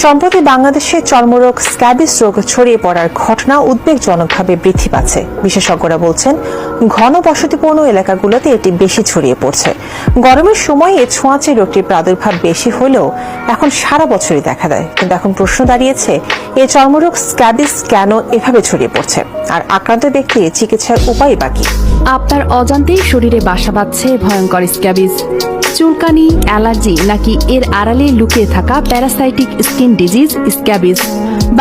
সম্প্রতি বাংলাদেশে চর্মরোগ স্ক্যাবিস রোগ ছড়িয়ে পড়ার ঘটনা উদ্বেগজনকভাবে বৃদ্ধি পাচ্ছে। বিশেষজ্ঞরা বলছেন, ঘন বসতিপূর্ণ এলাকাগুলোতে এটি বেশি ছড়িয়ে পড়ছে। গরমের সময় এই ছোঁয়াচে রোগটির প্রাদুর্ভাব বেশি হলেও এখন সারা বছরই দেখা দেয়। কিন্তু এখন প্রশ্ন দাঁড়িয়েছে, এই চর্মরোগ স্ক্যাবিস কেন এভাবে ছড়িয়ে পড়ছে, আর আক্রান্ত ব্যক্তির চিকিৎসার উপায় বাকি। আপনার অজান্তেই শরীরে বাসা বাঁধছে ভয়ঙ্কর স্ক্যাবিস। চুলকানি, অ্যালার্জি নাকি এর আড়ালে লুকিয়ে থাকা প্যারাসাইটিক স্কিন ডিজিজ স্ক্যাবিস।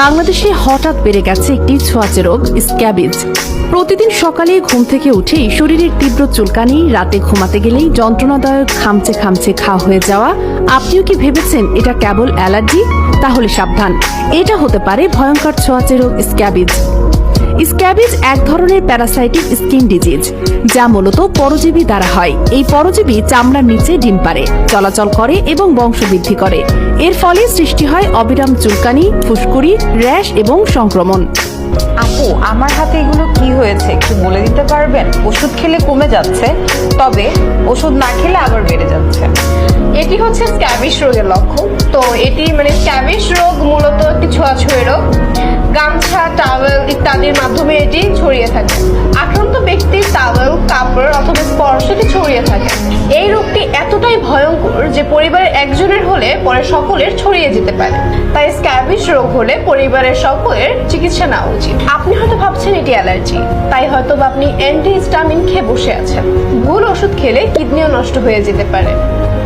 বাংলাদেশে হঠাৎ বেড়ে গেছে একটি ছোঁয়াচে রোগ স্ক্যাবিস। প্রতিদিন সকালে ঘুম থেকে উঠেই শরীরের তীব্র চুলকানি, রাতে ঘুমাতে গেলেই যন্ত্রণাদায়ক খামচে খামচে ঘা হয়ে যাওয়া। আপনিও কি ভেবেছেন এটা কেবল অ্যালার্জি? তাহলে সাবধান, এটা হতে পারে ভয়ঙ্কর ছোঁয়াচে রোগ স্ক্যাবিস। স্ক্যাবিস এক ধরনের প্যারাসাইটিক স্কিন ডিজিজ, যা মূলত পরজীবী দ্বারা হয়। এই পরজীবী চামড়ার নিচে ডিম পাড়ে, চলাচল করে এবং বংশবৃদ্ধি করে। এর ফলে সৃষ্টি হয় অবিরাম চুলকানি, ফুসকুড়ি, র্যাশ এবং সংক্রমণ। আপু, আমার হাতে এগুলো কি হয়েছে একটু বলে দিতে পারবেন? ওষুধ খেলে কমে যাচ্ছে, তবে ওষুধ না খেলে আবার বেড়ে যাচ্ছে। এটি হচ্ছে স্ক্যাবিস রোগের লক্ষণ। তো এটি স্ক্যাবিস রোগ মূলত একটি ছোঁয়াছুঁয়ি রোগ। গামছা, টাওয়েল ইত্যাদির মাধ্যমে এটি ছড়িয়ে থাকে। আক্রান্ত ব্যক্তির টাওয়েল, কাপড় অথবা স্পর্শটি ছড়িয়ে থাকে। এই রোগটি এতটাই ভয়ঙ্কর যে পরিবারের একজনের হলে পরে সকলের ছড়িয়ে যেতে পারে। তাই স্ক্যাবিস রোগ হলে পরিবারের সকলের চিকিৎসা নেওয়া উচিত। আপনি হয়তো ভাবছেন এটি অ্যালার্জি, তাই হয়তো আপনি অ্যান্টিহিস্টামিন খেয়ে বসে আছেন। ভুল ওষুধ খেলে কিডনিও নষ্ট হয়ে যেতে পারে।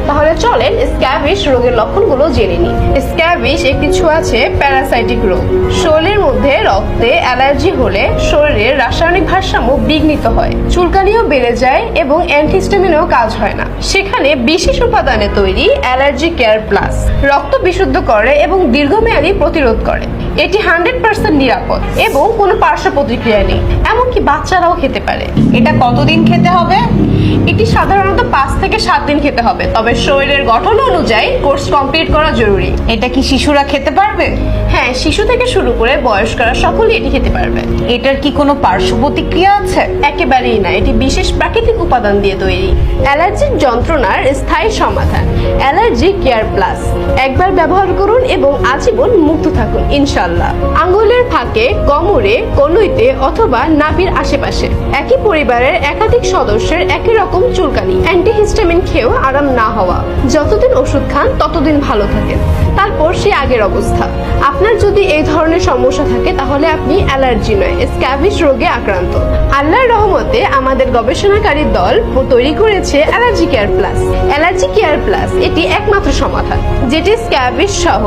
তাহলে চলেন স্ক্যাবিস রোগের লক্ষণগুলো জেনে নিই। স্ক্যাবিস একটি ছোঁয়াচে প্যারাসাইটিক রোগ। শরীরের মধ্যে রক্তে অ্যালার্জি হলে শরীরের রাসায়নিক ভারসাম্য বিঘ্নিত হয়, চুলকানিও বেড়ে যায় এবং অ্যান্টিহিস্টামিনেও কাজ হয় না। সেখানে বিশেষ উপাদানে তৈরি অ্যালার্জি কেয়ার প্লাস রক্ত বিশুদ্ধ করে এবং দীর্ঘমেয়াদী প্রতিরোধ করে। এটি 100% নিরাপদ এবং কোনো পার্শ্ব প্রতিক্রিয়া নেই, এমনকি বাচ্চারাও খেতে পারে। এটা কতদিন খেতে হবে? এটি সাধারণত 5 থেকে 7 দিন খেতে হবে, তবে শরীরের গঠন অনুযায়ী কোর্স কমপ্লিট করা জরুরি। এটা কি শিশুরা খেতে পারবে? হ্যাঁ, শিশু থেকে শুরু করে বয়স্করা সকলেই এটি খেতে পারবে। এটার কি কোনো পার্শ্ব প্রতিক্রিয়া আছে? একেবারেই না, এটি বিশেষ প্রাকৃতিক উপাদান দিয়ে তৈরি। অ্যালার্জির যন্ত্রণার স্থায়ী সমাধান অ্যালার্জি কেয়ার প্লাস। একবার ব্যবহার করুন এবং আজীবন মুক্ত থাকুন ইনশাআল্লাহ। আঙ্গুলের ফাঁকে, কোমরে, কনুইতে অথবা নাভির আশেপাশে একই পরিবারের একাধিক সদস্যের একই রকম চুলকানি, অ্যান্টিহিস্টামিন খেয়েও আরাম না হওয়া। যতদিন ওষুধ খান ততদিন ভালো থাকেন, তারপর সে আগের অবস্থা। আপনার যদি এই ধরনের সমস্যা থাকে তাহলে আপনি অ্যালার্জি নয়, স্ক্যাবিস রোগে আক্রান্ত। আল্লাহর রহমতে আমাদের গবেষণাকারী দল তৈরি করেছে allergy care plus. Allergy care plus এটি একমাত্র সমাধান যেটি স্ক্যাবিস সহ